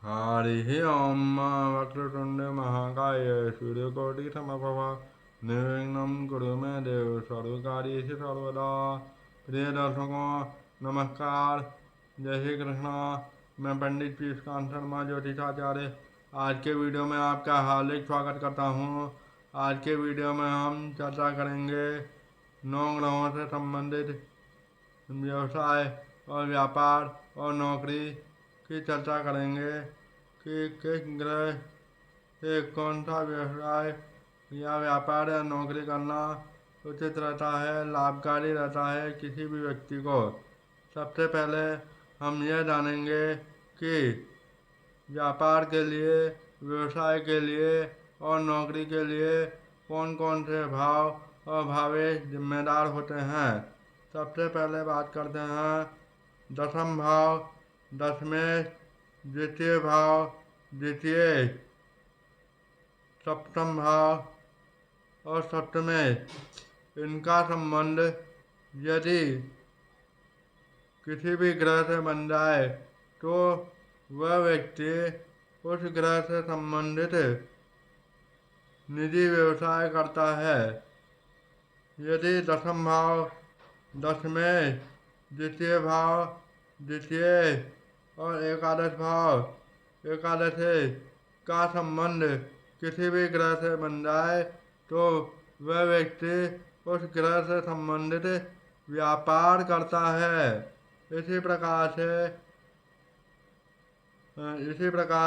हरि ओम वक्रतुंड महाकाय सूर्यकोटिसमप्रभा निर्विघ्नं कुरु मे देव सर्वकार्येषु सर्वदा। प्रिय दर्शकों नमस्कार, जय श्री कृष्णा। मैं पंडित पीयूषकांत शर्मा ज्योतिषाचार्य आज के वीडियो में आपका हार्दिक स्वागत करता हूँ। आज के वीडियो में हम चर्चा करेंगे 9 ग्रहों से संबंधित व्यवसाय और व्यापार और नौकरी की चर्चा करेंगे कि किस ग्रह से कौन सा व्यवसाय या व्यापार या नौकरी करना उचित रहता है, लाभकारी रहता है किसी भी व्यक्ति को। सबसे पहले हम यह जानेंगे कि व्यापार के लिए, व्यवसाय के लिए और नौकरी के लिए कौन कौन से भाव और भावेश जिम्मेदार होते हैं। सबसे पहले बात करते हैं दशम भाव, दशमेश, द्वितीय भाव, द्वितीय, सप्तम भाव और सप्तमेश। इनका संबंध यदि किसी भी ग्रह से बन जाए तो वह व्यक्ति उस ग्रह से संबंधित निजी व्यवसाय करता है। यदि दशम भाव, दशमेश, द्वितीय भाव, द्वितीय और एकादश भाव, एकादशी का संबंध किसी भी ग्रह से बन जाए तो वह व्यक्ति उस ग्रह से संबंधित व्यापार करता है। इसी प्रकार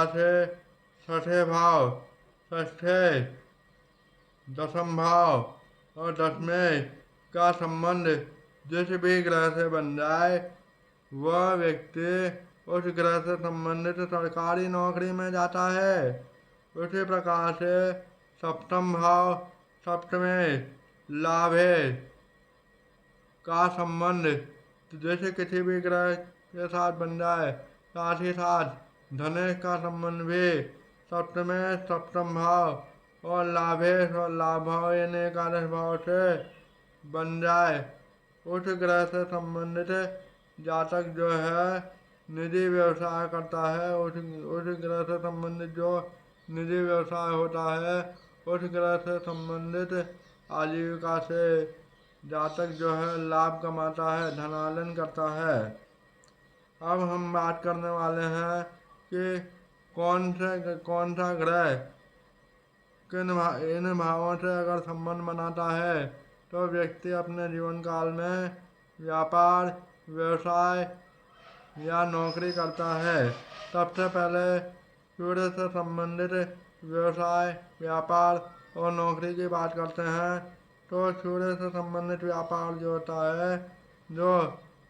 से छठे भाव, षष्ठे, दशम भाव और दशमेश का संबंध जिस भी ग्रह से बन जाए वह व्यक्ति उस ग्रह से संबंधित सरकारी नौकरी में जाता है। उसी प्रकार से सप्तम भाव, सप्तमेश, लाभेश का संबंध जैसे किसी भी ग्रह के साथ बन जाए, साथ ही साथ धनेश का संबंध भी सप्तमेश, सप्तम भाव और लाभेश और लाभ भाव यानी एकादश भाव से बन जाए। उस ग्रह से संबंधित जातक जो है निजी व्यवसाय करता है। उस ग्रह से संबंधित जो निजी व्यवसाय होता है उस ग्रह से संबंधित आजीविका से जातक जो है लाभ कमाता है, धनार्जन करता है। अब हम बात करने वाले हैं कि कौन सा ग्रह इन भावों से अगर संबंध बनाता है तो व्यक्ति अपने जीवन काल में व्यापार, व्यवसाय या नौकरी करता है। सबसे पहले सूर्य से संबंधित व्यवसाय, व्यापार और नौकरी की बात करते हैं तो सूर्य से संबंधित व्यापार जो होता है, जो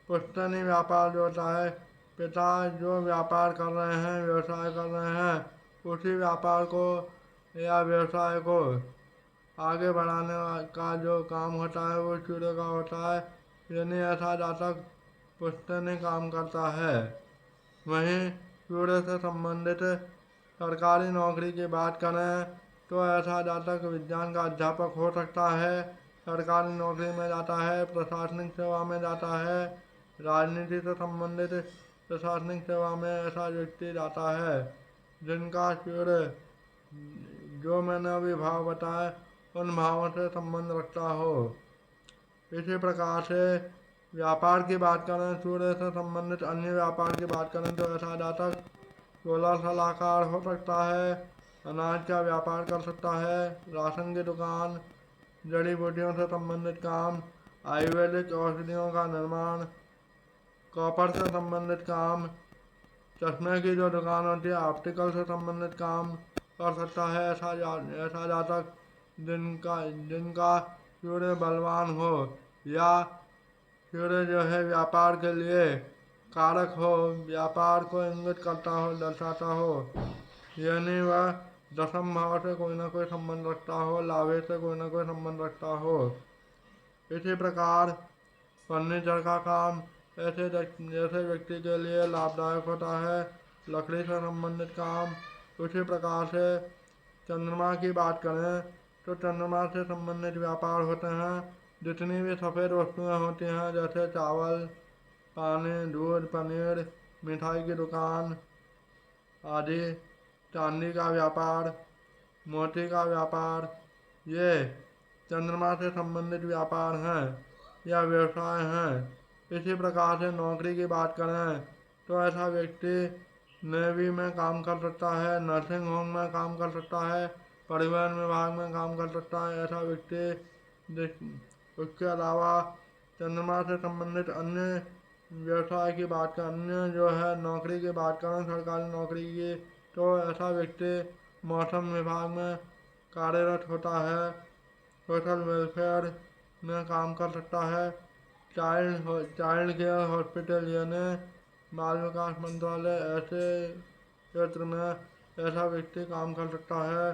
पुश्तैनी व्यापार जो होता है, पिता जो व्यापार कर रहे हैं, व्यवसाय कर रहे हैं, उसी व्यापार को या व्यवसाय को आगे बढ़ाने का जो काम होता है वो सूर्य का होता है। यानी ऐसा जातक पुश्तैनी काम करता है। वहीं सूर्य से संबंधित सरकारी नौकरी की बात करें तो ऐसा जातक विज्ञान का अध्यापक हो सकता है, सरकारी नौकरी में जाता है, प्रशासनिक सेवा में जाता है, राजनीति से संबंधित प्रशासनिक सेवा में ऐसा व्यक्ति जाता है जिनका सूर्य जो मैंने अभी भाव बताए उन भावों से संबंध रखता हो। इसी प्रकार से व्यापार की बात करें, सूर्य से संबंधित अन्य व्यापार की बात करें तो ऐसा जातक सोलह सलाहकार हो सकता है, अनाज का व्यापार कर सकता है, राशन की दुकान, जड़ी बूटियों से संबंधित काम, आयुर्वेदिक औषधियों का निर्माण, कॉपर से संबंधित काम, चश्मे की जो दुकान होती है ऑप्टिकल से संबंधित काम कर सकता है। ऐसा जातक जिनका सूर्य बलवान हो या सूर्य जो है व्यापार के लिए कारक हो, व्यापार को इंगित करता हो, दर्शाता हो, यानी वह दशम भाव से कोई ना कोई संबंध रखता हो, लाभे से कोई ना कोई संबंध रखता हो। इसी प्रकार फर्नीचर का काम जैसे व्यक्ति के लिए लाभदायक होता है, लकड़ी से संबंधित काम। उसी प्रकार से चंद्रमा की बात करें तो चंद्रमा से संबंधित व्यापार होते हैं। जितनी भी सफ़ेद वस्तुएं होती हैं जैसे चावल, पानी, दूध, पनीर, मिठाई की दुकान आदि, चांदी का व्यापार, मोती का व्यापार, ये चंद्रमा से संबंधित व्यापार हैं या व्यवसाय हैं। इसी प्रकार से नौकरी की बात करें तो ऐसा व्यक्ति नेवी में काम कर सकता है, नर्सिंग होम में काम कर सकता है, परिवहन विभाग में काम कर सकता है ऐसा व्यक्ति। उसके अलावा चंद्रमा से संबंधित अन्य व्यवसाय की बात करें, अन्य जो है नौकरी की बात करें सरकारी नौकरी की, तो ऐसा व्यक्ति मौसम विभाग में कार्यरत होता है, सोशल वेलफेयर में काम कर सकता है, चाइल्ड केयर हॉस्पिटल यानी बाल विकास मंत्रालय ऐसे क्षेत्र में ऐसा व्यक्ति काम कर सकता है,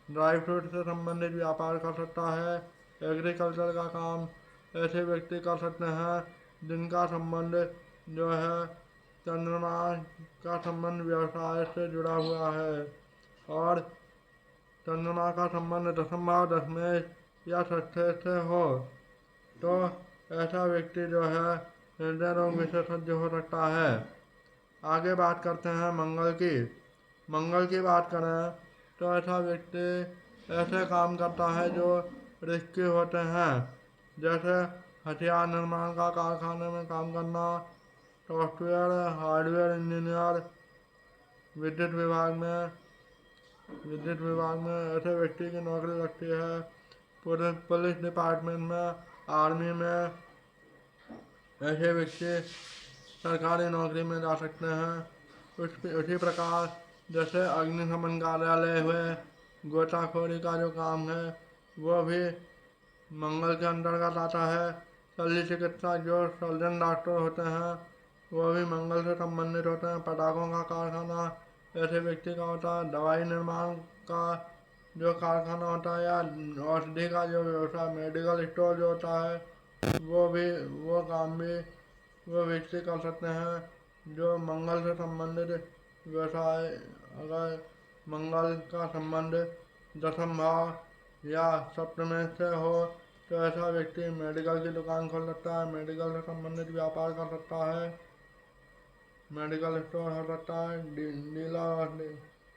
ड्राई फ्रूट से संबंधित व्यापार कर सकता है, एग्रीकल्चर का काम ऐसे व्यक्ति कर सकते हैं जिनका संबंध जो है चंद्रमा का संबंध व्यवसाय से जुड़ा हुआ है और चंद्रमा का संबंध दशम भाव दशमेश या षष्ठे से हो तो ऐसा व्यक्ति जो है हृदय रोग विशेषज्ञ हो सकता है। आगे बात करते हैं मंगल की। मंगल की बात करें तो ऐसा व्यक्ति ऐसे काम करता है जो रिस्की होते हैं, जैसे हथियार निर्माण का कारखाने में काम करना, सॉफ्टवेयर हार्डवेयर इंजीनियर, विद्युत विभाग में ऐसे व्यक्ति की नौकरी लगती है, पुलिस डिपार्टमेंट में, आर्मी में ऐसे व्यक्ति सरकारी नौकरी में जा सकते हैं। उसी प्रकार जैसे अग्निशमन कार्यालय हुए, गोताखोरी का जो काम है वो भी मंगल के अंतर्गत आता है। शल्य चिकित्सा जो सर्जन डॉक्टर होते हैं वो भी मंगल से संबंधित होते हैं। पटाखों का कारखाना ऐसे व्यक्ति का होता है। दवाई निर्माण का जो कारखाना होता है या औषधि का जो व्यवसाय मेडिकल स्टोर जो होता है वो काम भी वो व्यक्ति कर सकते हैं जो मंगल से संबंधित व्यवसाय। अगर मंगल का संबंध दशम भाव या सप्तम से हो तो ऐसा व्यक्ति मेडिकल की दुकान खोल सकता है, मेडिकल से संबंधित व्यापार कर सकता है, मेडिकल स्टोर हो सकता है, डीलर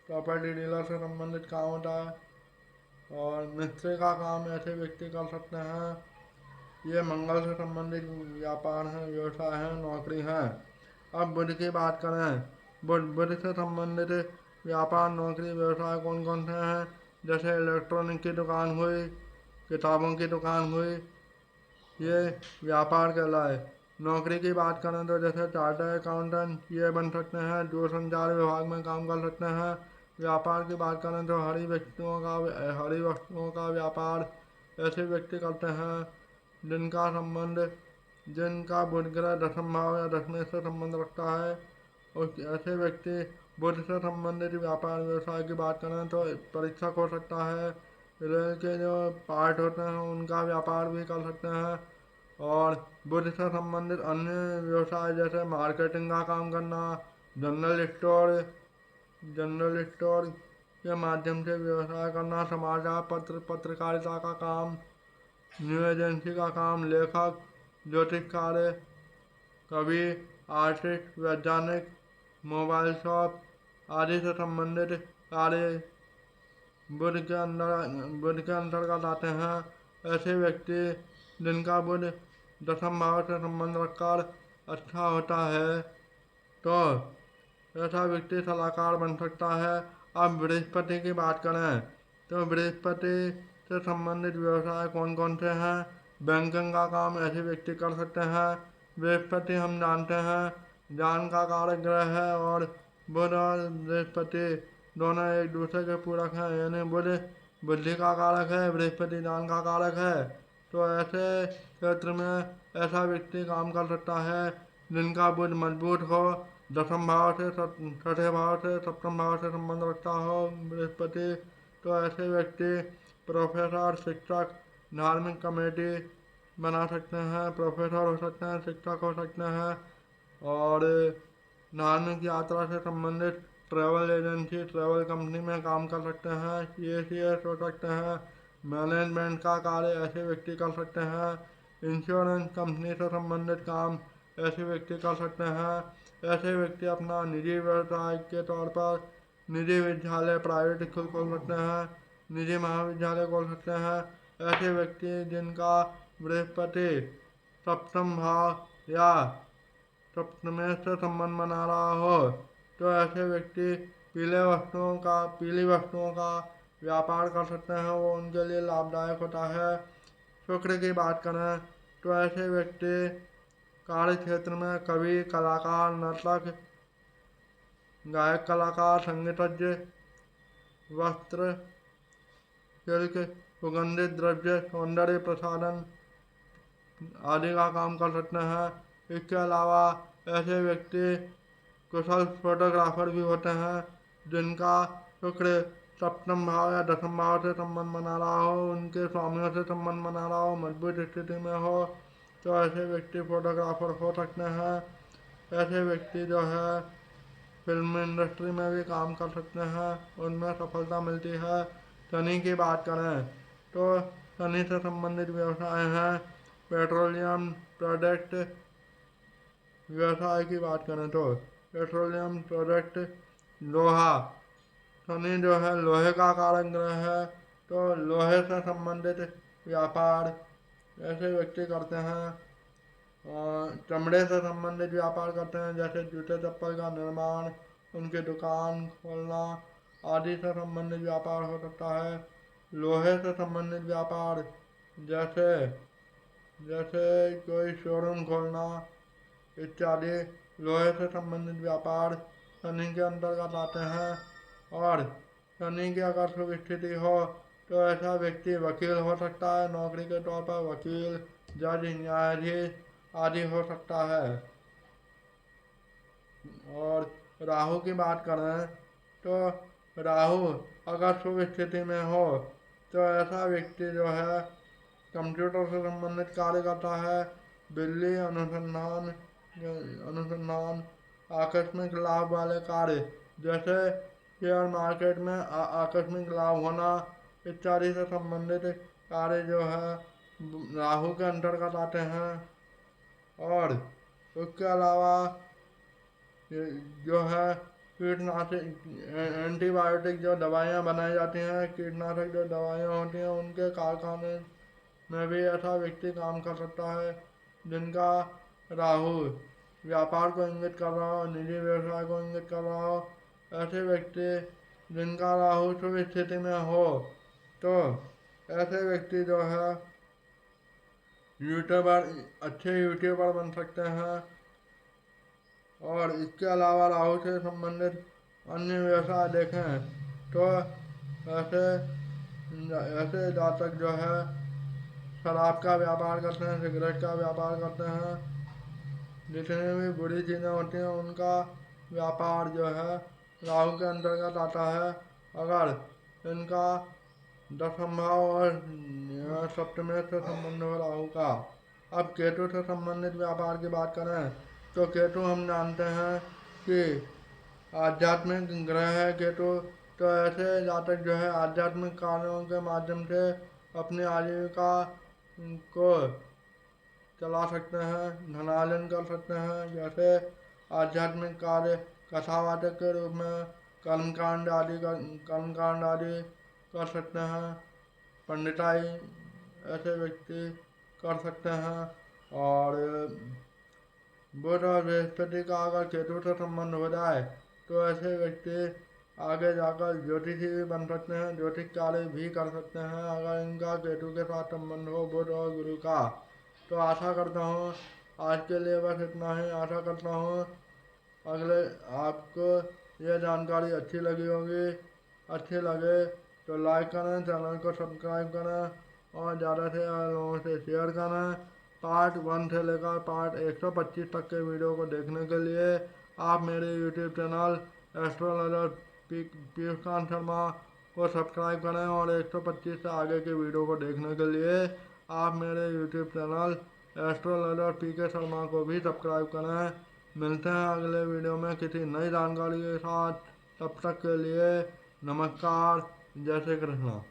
प्रॉपर्टी डीलर से संबंधित काम होता है और मिस्त्री का काम ऐसे व्यक्ति कर सकते हैं। ये मंगल से संबंधित व्यापार हैं, व्यवसाय हैं, नौकरी हैं। अब बुध की बात करें, बुध से संबंधित व्यापार नौकरी व्यवसाय कौन कौन से हैं, जैसे इलेक्ट्रॉनिक की दुकान हुई, किताबों की दुकान हुई, ये व्यापार कहलाए। नौकरी की बात करें तो जैसे चार्टर्ड अकाउंटेंट ये बन सकते हैं, दूरसंचार विभाग में काम कर सकते हैं। व्यापार की बात करें तो हरी वस्तुओं का व्यापार ऐसे व्यक्ति करते हैं जिनका बुध ग्रह दशम भाव या दशमें से संबंध रखता है। और ऐसे व्यक्ति बुध से संबंधित व्यापार व्यवसाय की बात करें तो परीक्षक हो सकता है, रेल के जो पार्ट होते हैं उनका व्यापार भी कर सकते हैं और बुध से संबंधित अन्य व्यवसाय जैसे मार्केटिंग का काम करना, जनरल स्टोर के माध्यम से व्यवसाय करना, समाचार पत्रकारिता का काम, न्यूज एजेंसी का काम, लेखक, ज्योतिष कार्य, कवि, आर्टिस्ट, वैज्ञानिक, मोबाइल शॉप आदि से संबंधित कार्य बुध के अंतर्गत आते हैं। ऐसे व्यक्ति जिनका बुध दशम भाव से संबंध रखकर अच्छा होता है तो ऐसा व्यक्ति सलाहकार बन सकता है। अब बृहस्पति की बात करें तो बृहस्पति से संबंधित व्यवसाय कौन कौन से हैं, बैंकिंग का काम ऐसे व्यक्ति कर सकते हैं। बृहस्पति हम जानते हैं ज्ञान का कारक ग्रह है और बुध और बृहस्पति दोनों एक दूसरे के पूरक हैं, यानी बुध बुद्धि का कारक है, बृहस्पति ज्ञान का कारक है। तो ऐसे क्षेत्र में ऐसा व्यक्ति काम कर सकता है जिनका बुध मजबूत हो, दशम भाव से छठे भाव से सप्तम भाव से संबंध रखता हो बृहस्पति। तो ऐसे व्यक्ति प्रोफेसर, शिक्षक, धार्मिक कमेटी बना सकते हैं, प्रोफेसर हो सकते हैं, शिक्षक हो सकते हैं और धार्मिक यात्रा से संबंधित ट्रैवल एजेंसी, ट्रैवल कंपनी में काम कर सकते हैं, CAS हो सकते हैं, मैनेजमेंट का कार्य ऐसे व्यक्ति कर सकते हैं, इंश्योरेंस कंपनी से संबंधित काम ऐसे व्यक्ति कर सकते हैं। ऐसे व्यक्ति अपना निजी व्यवसाय के तौर पर निजी विद्यालय प्राइवेट स्कूल खोल सकते हैं, निजी महाविद्यालय खोल सकते हैं। ऐसे व्यक्ति जिनका बृहस्पति सप्तम भाव या सप्तम से संबंध बना रहा हो, तो ऐसे व्यक्ति पीली वस्तुओं का व्यापार कर सकते हैं, वो उनके लिए लाभदायक होता है। शुक्र की बात करें तो ऐसे व्यक्ति कार्य क्षेत्र में कवि, कलाकार, नर्तक, गायक, कलाकार, संगीतज्ञ, वस्त्र, सिल्क, सुगंधित द्रव्य, सौंदर्य प्रसाधन आदि का काम कर सकते हैं। इसके अलावा ऐसे व्यक्ति कुशल फोटोग्राफर भी होते हैं जिनका शुक्र सप्तम भाव या दसम भाव से संबंध बना रहा हो, उनके स्वामियों से संबंध बना रहा हो, मजबूत स्थिति में हो, तो ऐसे व्यक्ति फोटोग्राफर हो सकते हैं। ऐसे व्यक्ति जो है फिल्म इंडस्ट्री में भी काम कर सकते हैं, उनमें सफलता मिलती है। शनि की बात करें तो शनि से संबंधित व्यवसाय हैं पेट्रोलियम प्रोडक्ट। व्यवसाय की बात करें तो पेट्रोलियम प्रोडक्ट, लोहा, शनि जो है लोहे का कारक ग्रह है, तो लोहे से संबंधित व्यापार ऐसे व्यक्ति करते हैं। और चमड़े से संबंधित व्यापार करते हैं, जैसे जूते चप्पल का निर्माण, उनकी दुकान खोलना आदि से संबंधित व्यापार हो सकता है। लोहे से संबंधित व्यापार जैसे जैसे कोई शोरूम खोलना इत्यादि लोहे से संबंधित व्यापार शनि के अंतर्गत आते हैं। और शनि की अगर शुभ स्थिति हो तो ऐसा व्यक्ति वकील हो सकता है, नौकरी के तौर पर वकील, जज, न्यायाधीश आदि हो सकता है। और राहु की बात करें तो राहु अगर शुभ स्थिति में हो तो ऐसा व्यक्ति जो है कंप्यूटर से संबंधित कार्य करता है, बिजली अनुसंधान, आकस्मिक लाभ वाले कार्य जैसे शेयर मार्केट में आकस्मिक लाभ होना इत्यादि से संबंधित कार्य जो है राहु के अंतर्गत आते हैं। और उसके अलावा जो है कीटनाशक एंटीबायोटिक जो दवाइयाँ बनाई जाती हैं, कीटनाशक जो दवाइयाँ होती हैं, उनके कारखाने में भी ऐसा व्यक्ति काम कर सकता है जिनका राहु व्यापार को इंगित कर रहा हो, निजी व्यवसाय को इंगित कर रहा हो। ऐसे व्यक्ति जिनका राहु शुभ स्थिति में हो तो ऐसे व्यक्ति जो है अच्छे यूट्यूबर बन सकते हैं। और इसके अलावा राहु से संबंधित अन्य व्यवसाय देखें तो ऐसे ऐसे जातक जो है शराब का व्यापार करते हैं, सिगरेट का व्यापार करते हैं, जितनी भी बुरी चीज़ें होती हैं उनका व्यापार जो है राहु के अंतर्गत आता है। अगर इनका दसम भाव और सप्तम से संबंध हो राहु का। अब केतु से संबंधित व्यापार की बात करें तो केतु हम जानते हैं कि आध्यात्मिक ग्रह है केतु, तो ऐसे जातक जो है आध्यात्मिक कार्यों के माध्यम से अपनी आजीविका को चला सकते हैं, धनार्जन कर सकते हैं। जैसे आध्यात्मिक कार्य कथावाचक के रूप में कर्मकांड आदि कर सकते हैं, पंडिताई ऐसे व्यक्ति कर सकते हैं। और बुध और बृहस्पति का अगर केतु से संबंध हो जाए तो ऐसे व्यक्ति आगे जाकर ज्योतिषी भी बन सकते हैं, ज्योतिष कार्य भी कर सकते हैं अगर इनका केतु के साथ संबंध हो बुध और गुरु का। तो आशा करता हूँ आज के लिए बस इतना ही। आशा करता हूँ अगले आपको यह जानकारी अच्छी लगी होगी। अच्छी लगे तो लाइक करें, चैनल को सब्सक्राइब करें और ज़्यादा से ज़्यादा लोगों से शेयर करें। पार्ट 1 से लेकर पार्ट 125 तक के वीडियो को देखने के लिए आप मेरे YouTube channel astrologer Piyushkant Sharma को सब्सक्राइब करें और 125 से आगे के वीडियो को देखने के लिए आप मेरे यूट्यूब चैनल एस्ट्रोलॉजर पीके शर्मा को भी सब्सक्राइब करें। मिलते हैं अगले वीडियो में किसी नई जानकारी के साथ। तब तक के लिए नमस्कार, जय श्री कृष्ण।